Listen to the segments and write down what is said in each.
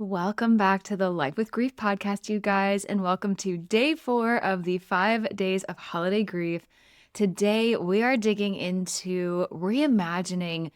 Welcome back to the Life with Grief podcast, you guys, and welcome to day 4 of the 5 days of holiday grief. Today, we are digging into reimagining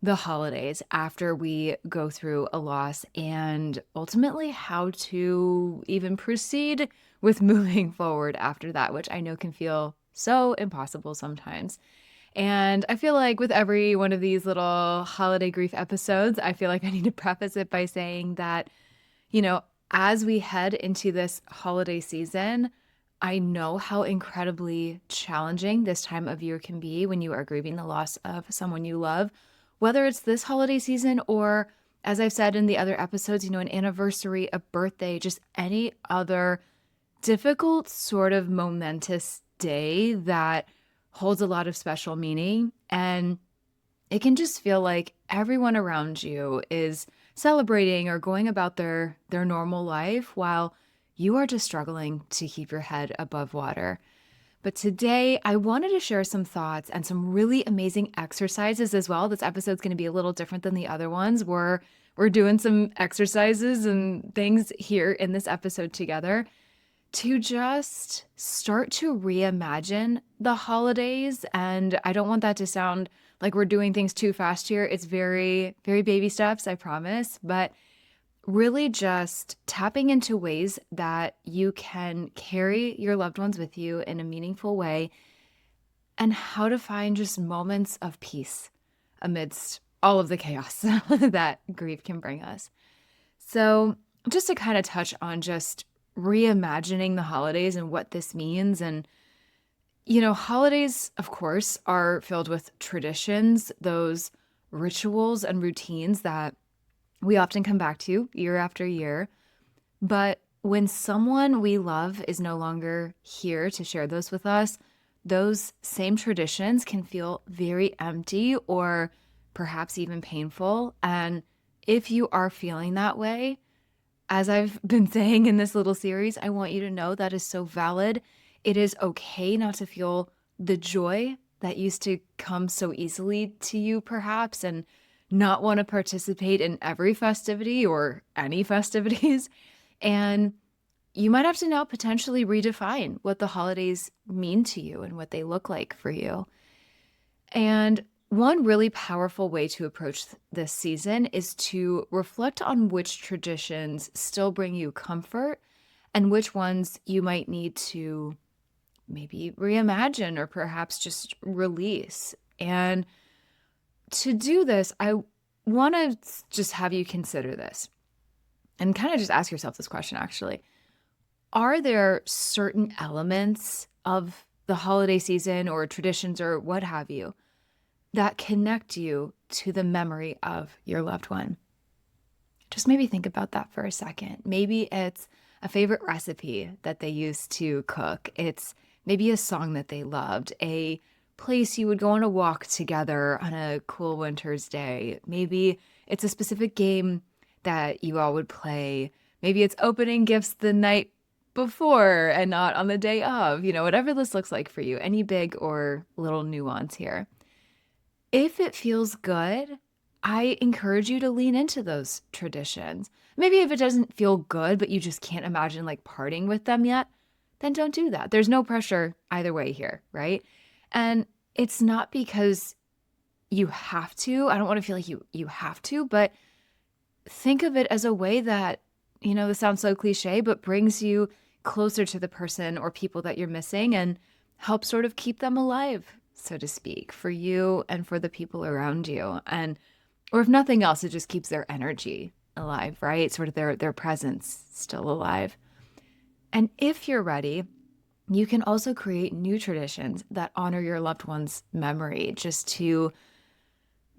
the holidays after we go through a loss and ultimately how to even proceed with moving forward after that, which I know can feel so impossible sometimes. And I feel like with every one of these little holiday grief episodes, I feel like I need to preface it by saying that, you know, as we head into this holiday season, I know how incredibly challenging this time of year can be when you are grieving the loss of someone you love, whether it's this holiday season or, as I've said in the other episodes, an anniversary, a birthday, just any other difficult, sort of momentous day that holds a lot of special meaning. And it can just feel like everyone around you is celebrating or going about their normal life while you are just struggling to keep your head above water. But today, I wanted to share some thoughts and some really amazing exercises as well. This episode's going to be a little different than the other ones. We're doing some exercises and things here in this episode together to just start to reimagine the holidays. And I don't want that to sound like we're doing things too fast here. It's very, very baby steps, I promise. But really just tapping into ways that you can carry your loved ones with you in a meaningful way and how to find just moments of peace amidst all of the chaos that grief can bring us. So just to kind of touch on just reimagining the holidays and what this means. And, holidays, of course, are filled with traditions, those rituals and routines that we often come back to year after year. But when someone we love is no longer here to share those with us, those same traditions can feel very empty or perhaps even painful. And if you are feeling that way, as I've been saying in this little series, I want you to know that is so valid. It is okay not to feel the joy that used to come so easily to you, perhaps, and not want to participate in every festivity or any festivities. And you might have to now potentially redefine what the holidays mean to you and what they look like for you. And one really powerful way to approach this season is to reflect on which traditions still bring you comfort and which ones you might need to maybe reimagine or perhaps just release. And to do this, I want to just have you consider this and kind of just ask yourself this question, actually. Are there certain elements of the holiday season or traditions or what have you that connect you to the memory of your loved one? Just maybe think about that for a second. Maybe it's a favorite recipe that they used to cook. It's maybe a song that they loved, a place you would go on a walk together on a cool winter's day. Maybe it's a specific game that you all would play. Maybe it's opening gifts the night before and not on the day of, whatever this looks like for you, any big or little nuance here. If it feels good, I encourage you to lean into those traditions. Maybe if it doesn't feel good, but you just can't imagine like parting with them yet, then don't do that. There's no pressure either way here, right? And it's not because you have to. I don't want to feel like you have to, but think of it as a way that, this sounds so cliche, but brings you closer to the person or people that you're missing and helps sort of keep them alive, so to speak, for you and for the people around you. And, or if nothing else, it just keeps their energy alive, right? Sort of their presence still alive. And if you're ready, you can also create new traditions that honor your loved one's memory, just to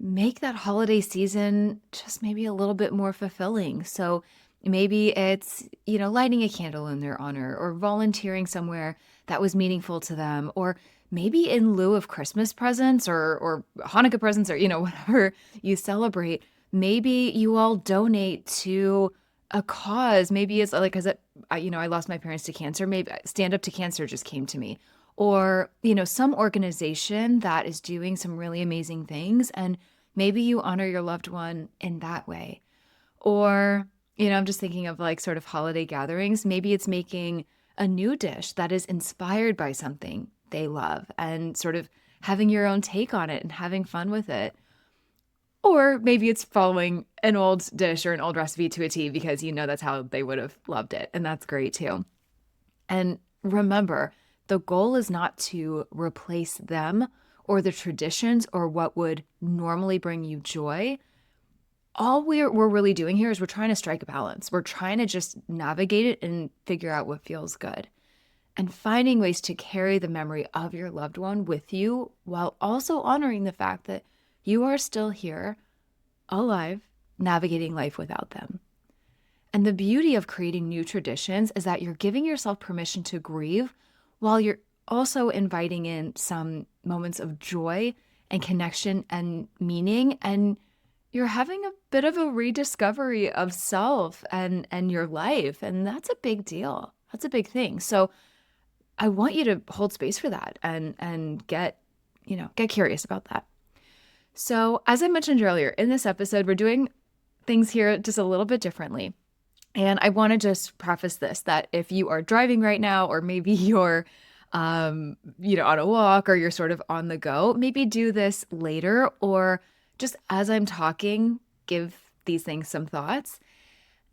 make that holiday season just maybe a little bit more fulfilling. So maybe it's, lighting a candle in their honor or volunteering somewhere that was meaningful to them, or maybe in lieu of Christmas presents or Hanukkah presents or, whatever you celebrate, maybe you all donate to a cause. Maybe it's like, I lost my parents to cancer. Maybe Stand Up to Cancer just came to me, or, some organization that is doing some really amazing things. And maybe you honor your loved one in that way. Or I'm just thinking of like sort of holiday gatherings. Maybe it's making a new dish that is inspired by something they love and sort of having your own take on it and having fun with it. Or maybe it's following an old dish or an old recipe to a T because that's how they would have loved it. And that's great too. And remember, the goal is not to replace them or the traditions or what would normally bring you joy. All we're really doing here is we're trying to strike a balance. We're trying to just navigate it and figure out what feels good. And finding ways to carry the memory of your loved one with you while also honoring the fact that you are still here, alive, navigating life without them. And the beauty of creating new traditions is that you're giving yourself permission to grieve while you're also inviting in some moments of joy and connection and meaning. And you're having a bit of a rediscovery of self and your life. And that's a big deal. That's a big thing. So I want you to hold space for that and get curious about that. So as I mentioned earlier, in this episode, we're doing things here just a little bit differently. And I want to just preface this, that if you are driving right now, or maybe you're, on a walk, or you're sort of on the go, maybe do this later, or just as I'm talking, give these things some thoughts.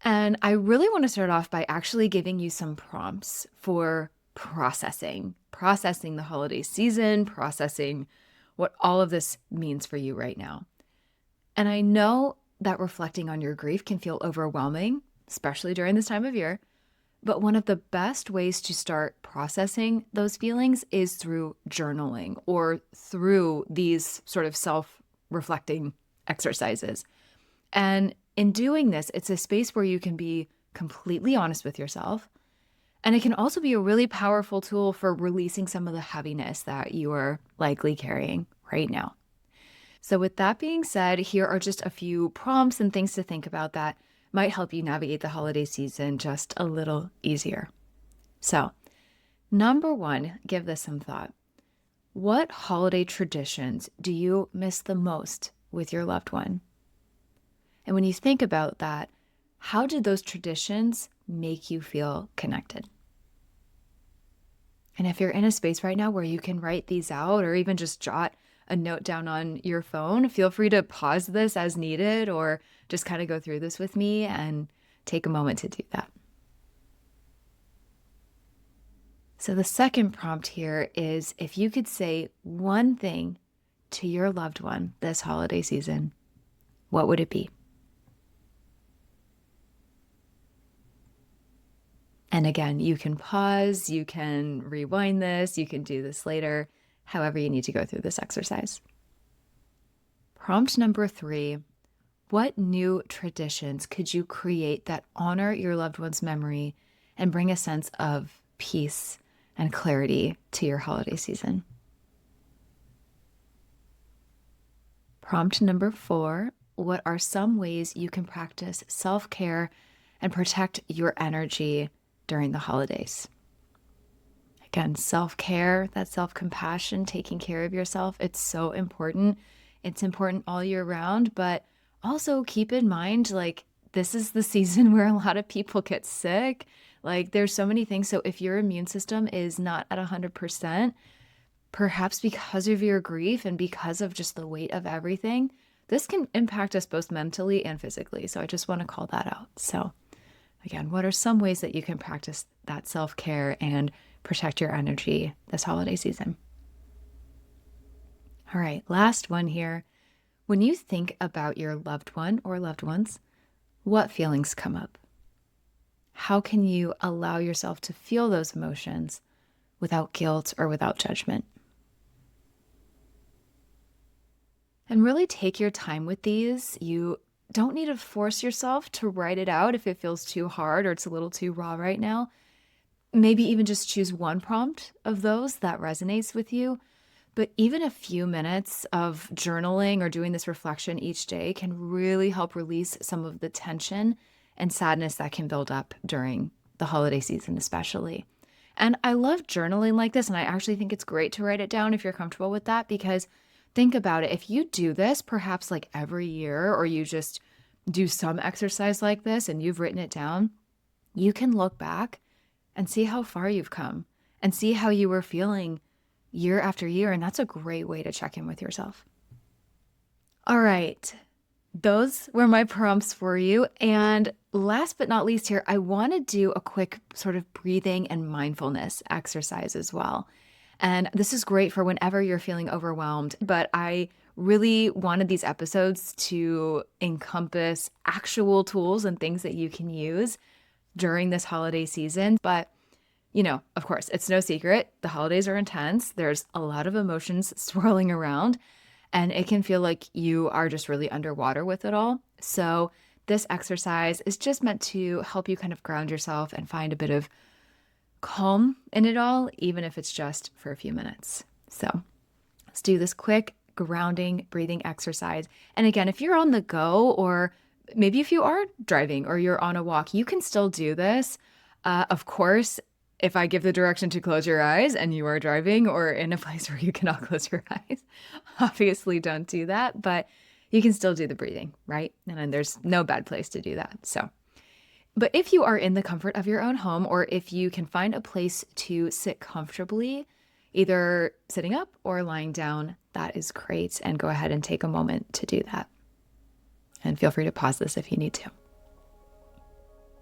And I really want to start off by actually giving you some prompts for processing the holiday season, processing what all of this means for you right now. And I know that reflecting on your grief can feel overwhelming, especially during this time of year. But one of the best ways to start processing those feelings is through journaling or through these sort of self-reflecting exercises. And in doing this, it's a space where you can be completely honest with yourself. And it can also be a really powerful tool for releasing some of the heaviness that you are likely carrying right now. So with that being said, here are just a few prompts and things to think about that might help you navigate the holiday season just a little easier. So, number one, give this some thought. What holiday traditions do you miss the most with your loved one? And when you think about that, how did those traditions make you feel connected? And if you're in a space right now where you can write these out or even just jot a note down on your phone, feel free to pause this as needed or just kind of go through this with me and take a moment to do that. So the second prompt here is, if you could say one thing to your loved one this holiday season, what would it be? And again, you can pause, you can rewind this, you can do this later, however you need to go through this exercise. Prompt number 3, what new traditions could you create that honor your loved one's memory and bring a sense of peace and clarity to your holiday season? Prompt number 4, what are some ways you can practice self-care and protect your energy during the holidays? Again, self-care, that self-compassion, taking care of yourself, it's so important. It's important all year round, but also keep in mind, like, this is the season where a lot of people get sick. Like, there's so many things. So if your immune system is not at 100%, perhaps because of your grief and because of just the weight of everything, this can impact us both mentally and physically. So I just want to call that out. So again, what are some ways that you can practice that self-care and protect your energy this holiday season? All right, last one here. When you think about your loved one or loved ones, what feelings come up? How can you allow yourself to feel those emotions without guilt or without judgment? And really take your time with these. You don't need to force yourself to write it out if it feels too hard or it's a little too raw right now. Maybe even just choose one prompt of those that resonates with you. But even a few minutes of journaling or doing this reflection each day can really help release some of the tension and sadness that can build up during the holiday season, especially. And I love journaling like this, and I actually think it's great to write it down if you're comfortable with that, because think about it. If you do this perhaps like every year, or you just do some exercise like this and you've written it down, you can look back and see how far you've come and see how you were feeling year after year. And that's a great way to check in with yourself. All right. Those were my prompts for you. And last but not least here, I want to do a quick sort of breathing and mindfulness exercise as well. And this is great for whenever you're feeling overwhelmed, but I really wanted these episodes to encompass actual tools and things that you can use during this holiday season. But, of course, it's no secret. The holidays are intense. There's a lot of emotions swirling around. And it can feel like you are just really underwater with it all. So this exercise is just meant to help you kind of ground yourself and find a bit of calm in it all, even if it's just for a few minutes. So let's do this quick grounding breathing exercise. And again, if you're on the go, or maybe if you are driving or you're on a walk, you can still do this. Of course, if I give the direction to close your eyes and you are driving or in a place where you cannot close your eyes, obviously don't do that, but you can still do the breathing, right? And then there's no bad place to do that. But if you are in the comfort of your own home, or if you can find a place to sit comfortably, either sitting up or lying down, that is great. And go ahead and take a moment to do that. And feel free to pause this if you need to.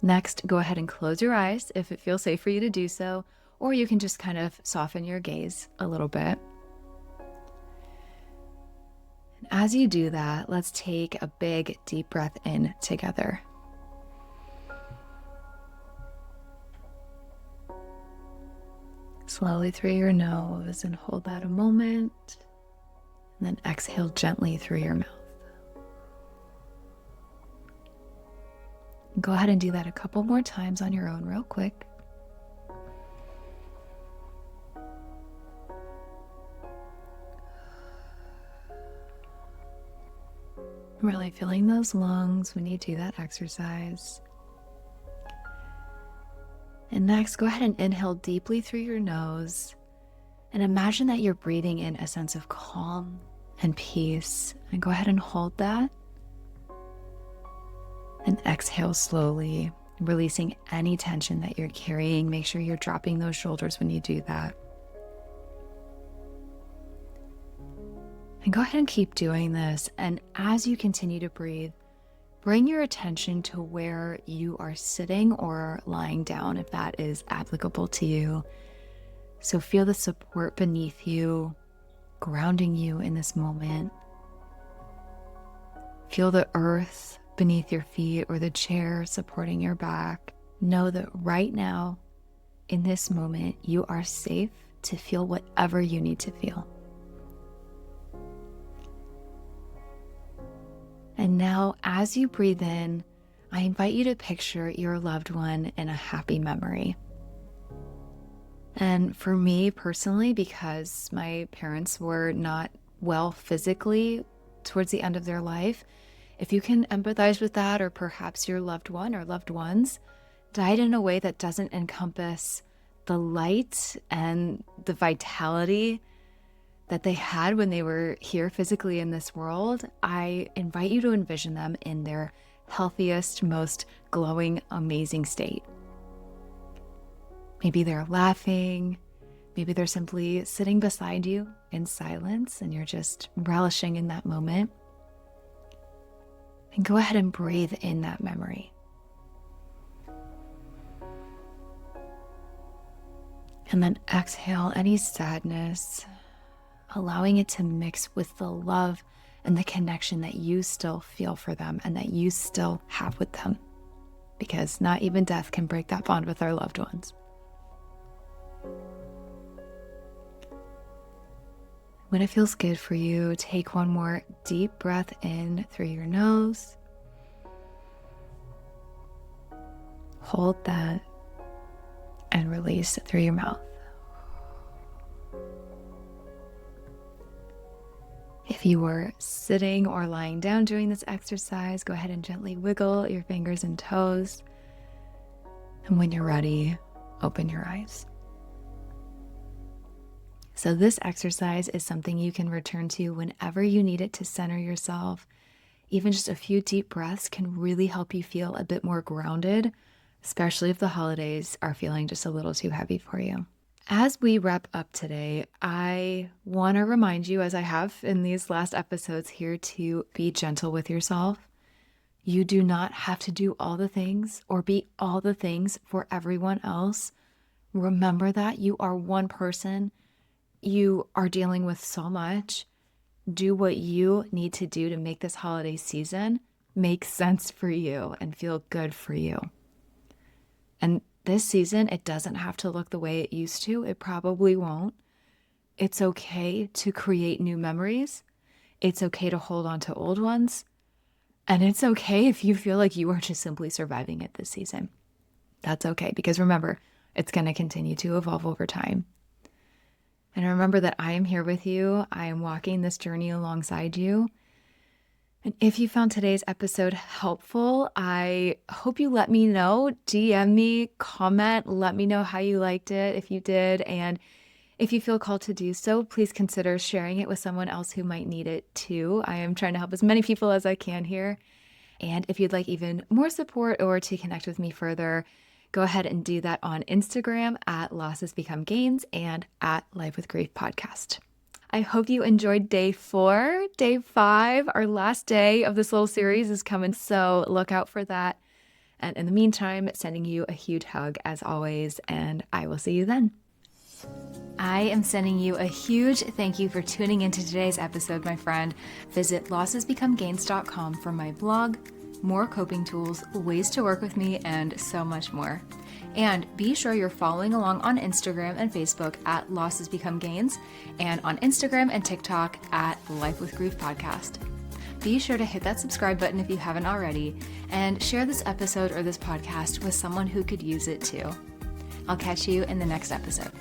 Next, go ahead and close your eyes if it feels safe for you to do so, or you can just kind of soften your gaze a little bit. And as you do that, let's take a big, deep breath in together. Slowly through your nose and hold that a moment, and then exhale gently through your mouth. Go ahead and do that a couple more times on your own real quick. Really feeling those lungs when you do that exercise. And next, go ahead and inhale deeply through your nose and imagine that you're breathing in a sense of calm and peace. And go ahead and hold that. And exhale slowly, releasing any tension that you're carrying. Make sure you're dropping those shoulders when you do that. And go ahead and keep doing this. And as you continue to breathe, bring your attention to where you are sitting or lying down, if that is applicable to you. So feel the support beneath you, grounding you in this moment. Feel the earth beneath your feet or the chair supporting your back. Know that right now, in this moment, you are safe to feel whatever you need to feel. And now, as you breathe in, I invite you to picture your loved one in a happy memory. And for me personally, because my parents were not well physically towards the end of their life, if you can empathize with that, or perhaps your loved one or loved ones died in a way that doesn't encompass the light and the vitality that they had when they were here physically in this world, I invite you to envision them in their healthiest, most glowing, amazing state. Maybe they're laughing, maybe they're simply sitting beside you in silence and you're just relishing in that moment. And go ahead and breathe in that memory. And then exhale any sadness, allowing it to mix with the love and the connection that you still feel for them and that you still have with them. Because not even death can break that bond with our loved ones. When it feels good for you, take one more deep breath in through your nose. Hold that and release it through your mouth. If you were sitting or lying down doing this exercise, go ahead and gently wiggle your fingers and toes. And when you're ready, open your eyes. So this exercise is something you can return to whenever you need it to center yourself. Even just a few deep breaths can really help you feel a bit more grounded, especially if the holidays are feeling just a little too heavy for you. As we wrap up today, I want to remind you, as I have in these last episodes here, to be gentle with yourself. You do not have to do all the things or be all the things for everyone else. Remember that you are one person. You are dealing with so much. Do what you need to do to make this holiday season make sense for you and feel good for you. And this season, it doesn't have to look the way it used to. It probably won't. It's okay to create new memories. It's okay to hold on to old ones. And it's okay if you feel like you are just simply surviving it this season. That's okay, because remember, it's going to continue to evolve over time. And remember that I am here with you. I am walking this journey alongside you. And if you found today's episode helpful, I hope you let me know. DM me, comment, let me know how you liked it, if you did. And if you feel called to do so, please consider sharing it with someone else who might need it too. I am trying to help as many people as I can here. And if you'd like even more support or to connect with me further, go ahead and do that on Instagram at Losses Become Gains and at Life with Grief Podcast. I hope you enjoyed day 4. Day 5, our last day of this little series, is coming, so look out for that. And in the meantime, sending you a huge hug as always, and I will see you then. I am sending you a huge thank you for tuning into today's episode, my friend. Visit lossesbecomegains.com for my blog, more coping tools, ways to work with me, and so much more. And be sure you're following along on Instagram and Facebook at Losses Become Gains, and on Instagram and TikTok at Life with Grief Podcast. Be sure to hit that subscribe button if you haven't already, and share this episode or this podcast with someone who could use it too. I'll catch you in the next episode.